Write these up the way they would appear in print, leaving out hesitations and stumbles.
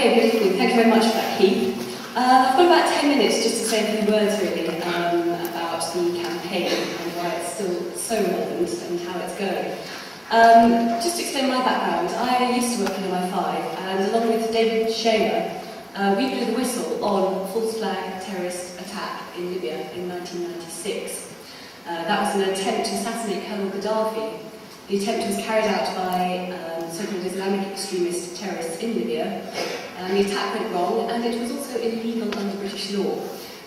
Okay, good evening. Thank you very much for that, Keith. I've got about 10 minutes just to say a few words, really, about the campaign and why it's still so relevant and how it's going. Just to explain my background, I used to work in MI5, and along with David Shaler, we blew the whistle on a false flag terrorist attack in Libya in 1996. That was an attempt to assassinate Colonel Gaddafi. The attempt was carried out by so-called Islamic extremist terrorists in Libya, and the attack went wrong, and it was also illegal under British law.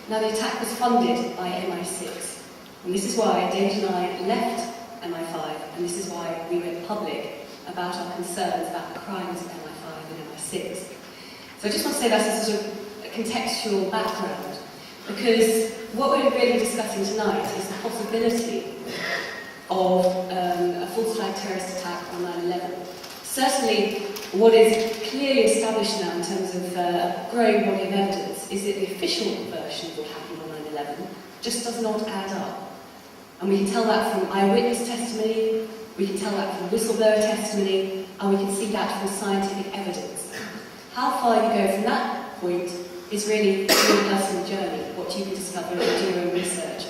Now, the attack was funded by MI6, and this is why David and I left MI5, and this is why we went public about our concerns about the crimes of MI5 and MI6. So I just want to say that as a sort of a contextual background, because what we're really discussing tonight is the possibility of a false flag terrorist attack on 9/11. Certainly, what is clearly established now in terms of a growing body of evidence is that the official version of what happened on 9/11 just does not add up. And we can tell that from eyewitness testimony, we can tell that from whistleblower testimony, and we can see that from scientific evidence. How far you go from that point is really your personal journey, what you can discover and do your own research.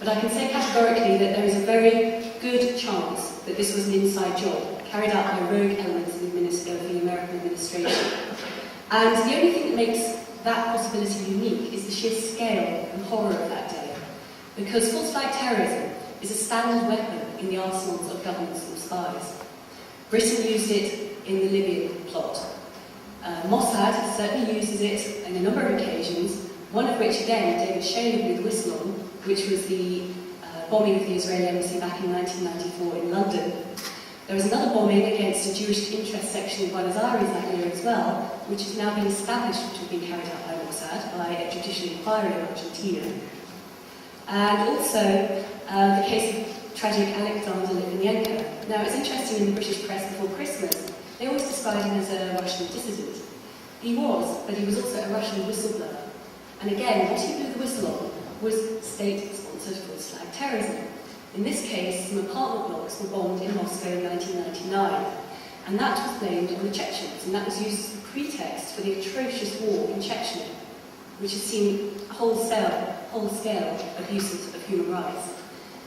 But I can say categorically that there is a very good chance that this was an inside job, carried out by rogue elements of the American administration. And the only thing that makes that possibility unique is the sheer scale and horror of that day. Because false flag terrorism is a standard weapon in the arsenals of governments and spies. Britain used it in the Libyan plot. Mossad certainly uses it on a number of occasions, one of which, again, David Shaler blew the whistle on, which was the bombing of the Israeli embassy back in 1994 in London. There was another bombing against a Jewish interest section in Buenos Aires that year as well, which has now been established, which has been carried out by Mossad by a judicial inquiry in Argentina. And also the case of tragic Alexander Litvinenko. Now, it's interesting in the British press before Christmas, they always described him as a Russian dissident. He was, but he was also a Russian whistleblower. And again, what he blew the whistle on was state-sponsored false flag terrorism. In this case, some apartment blocks were bombed in Moscow in 1999, and that was blamed on the Chechens, and that was used as a pretext for the atrocious war in Chechnya, which has seen whole-scale abuses of human rights.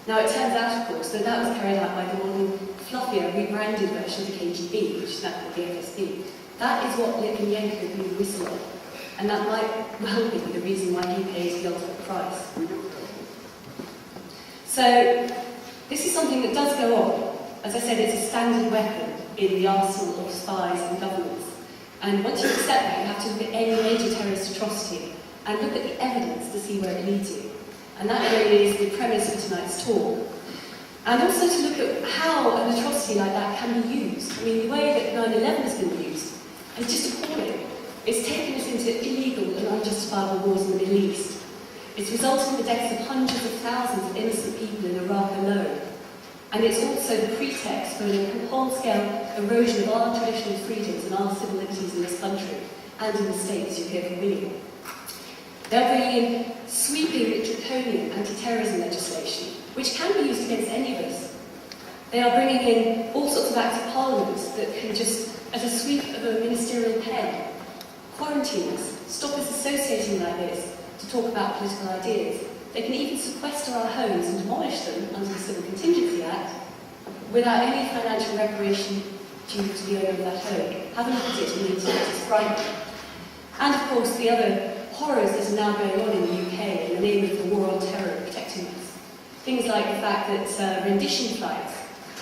Now, it turns out, of course, that that was carried out by the modern, fluffier, rebranded version of the KGB, which is now called the FSB. That is what Litvinenko blew the whistle on, and that might well be the reason why he paid the ultimate price. So, this is something that does go on. As I said, it's a standard weapon in the arsenal of spies and governments. And once you accept that, you have to look at any major terrorist atrocity and look at the evidence to see where it leads you. And that really is the premise of tonight's talk. And also to look at how an atrocity like that can be used. I mean, the way that 9/11 has been used is just appalling. It's taken us into illegal and unjustifiable wars in the Middle East. It's resulted in the deaths of hundreds of thousands of innocent people in Iraq alone. And it's also the pretext for a whole-scale erosion of our traditional freedoms and our civil liberties in this country, and in the States, you hear from William. They're bringing in sweeping, draconian anti-terrorism legislation, which can be used against any of us. They are bringing in all sorts of acts of parliament that can just, at a sweep of a ministerial pen, quarantine us, stop us associating like this to talk about political ideas. They can even sequester our homes and demolish them under the Civil Contingency Act without any financial reparation due to the owner of that home. Have a look at it on the internet, it's frightening. And of course, the other horrors that are now going on in the UK in the name of the war on terror protecting us. Things like the fact that rendition flights,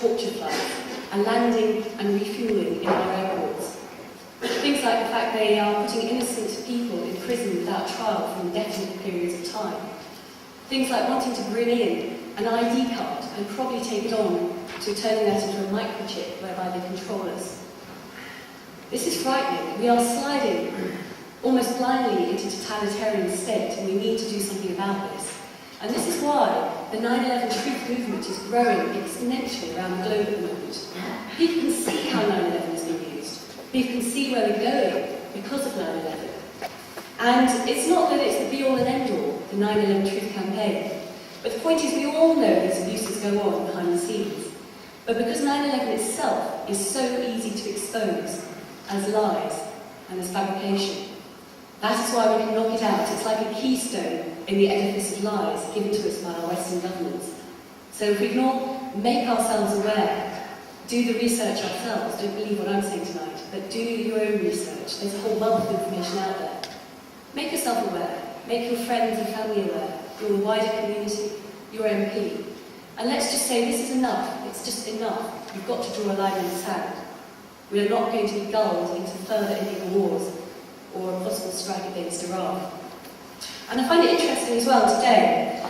torture flights, are landing and refueling in our airports. Things like the fact they are putting innocent people in prison without trial for indefinite periods of time. Things like wanting to bring in an ID card and probably take it on to turning that into a microchip whereby they control us. This is frightening. We are sliding almost blindly into totalitarian state, and we need to do something about this. And this is why the 9/11 truth movement is growing exponentially around the globe at the moment. People can see how 9/11 has been used. People can see where we're going because of 9/11. And it's not that it's the be-all and end-all, the 9/11 truth campaign. But the point is, we all know these abuses go on behind the scenes. But because 9/11 itself is so easy to expose as lies, and there's fabrication. That is why we can knock it out. It's like a keystone in the edifice of lies given to us by our Western governments. So if we can all make ourselves aware, do the research ourselves, don't believe what I'm saying tonight, but do your own research. There's a whole wealth of information out there. Make yourself aware, make your friends and family aware, your wider community, your MP. And let's just say this is enough, it's just enough. You've got to draw a line in the sand. We are not going to be gulled into further illegal wars or a possible strike against Iran. And I find it interesting as well today.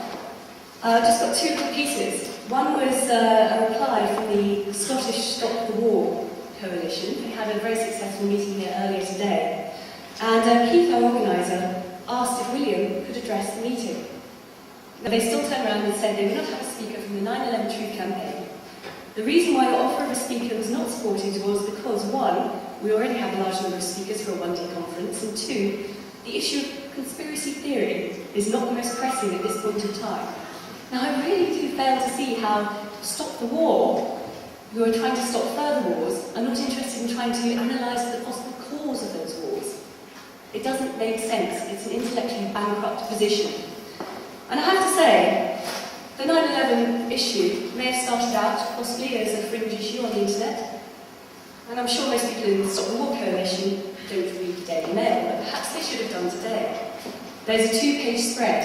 I've just got two little pieces. One was a reply from the Scottish Stop the War Coalition, who had a very successful meeting here earlier today. And Keith, our organiser, asked if William could address the meeting. Now, they still turned around and said they would not have a speaker from the 9/11 Truth campaign. The reason why the offer of a speaker was not supported was because, one, we already have a large number of speakers for a one-day conference, and two, the issue of conspiracy theory is not the most pressing at this point in time. Now, I really do fail to see how Stop the War, who are trying to stop further wars, are not interested in trying to analyse the possible cause of those wars. It doesn't make sense. It's an intellectually bankrupt position. And I have to say, the 9/11 issue may have started out possibly as a fringe issue on the internet, and I'm sure most people in the Stop the War Coalition don't read the Daily Mail, but perhaps they should have done today. There's a 2-page spread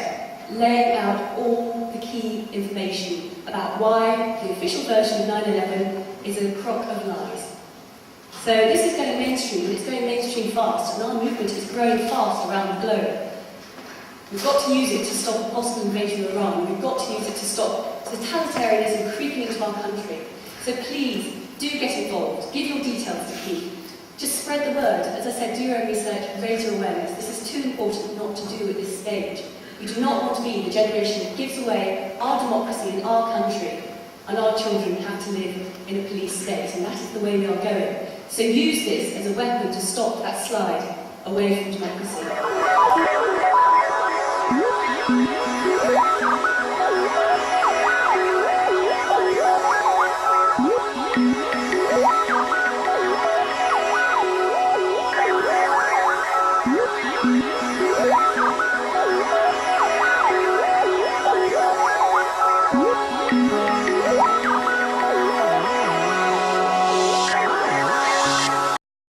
laying out all the key information about why the official version of 9/11 is a crock of lies. So this is going mainstream, and it's going mainstream fast, and our movement is growing fast around the globe. We've got to use it to stop a possible invasion of Iran. We've got to use it to stop totalitarianism creeping into our country. So please, do get involved. Give your details to Keith. Just spread the word. As I said, do your own research, raise your awareness. This is too important not to do at this stage. We do not want to be the generation that gives away our democracy in our country, and our children have to live in a police state, and that is the way we are going. So use this as a weapon to stop that slide away from democracy.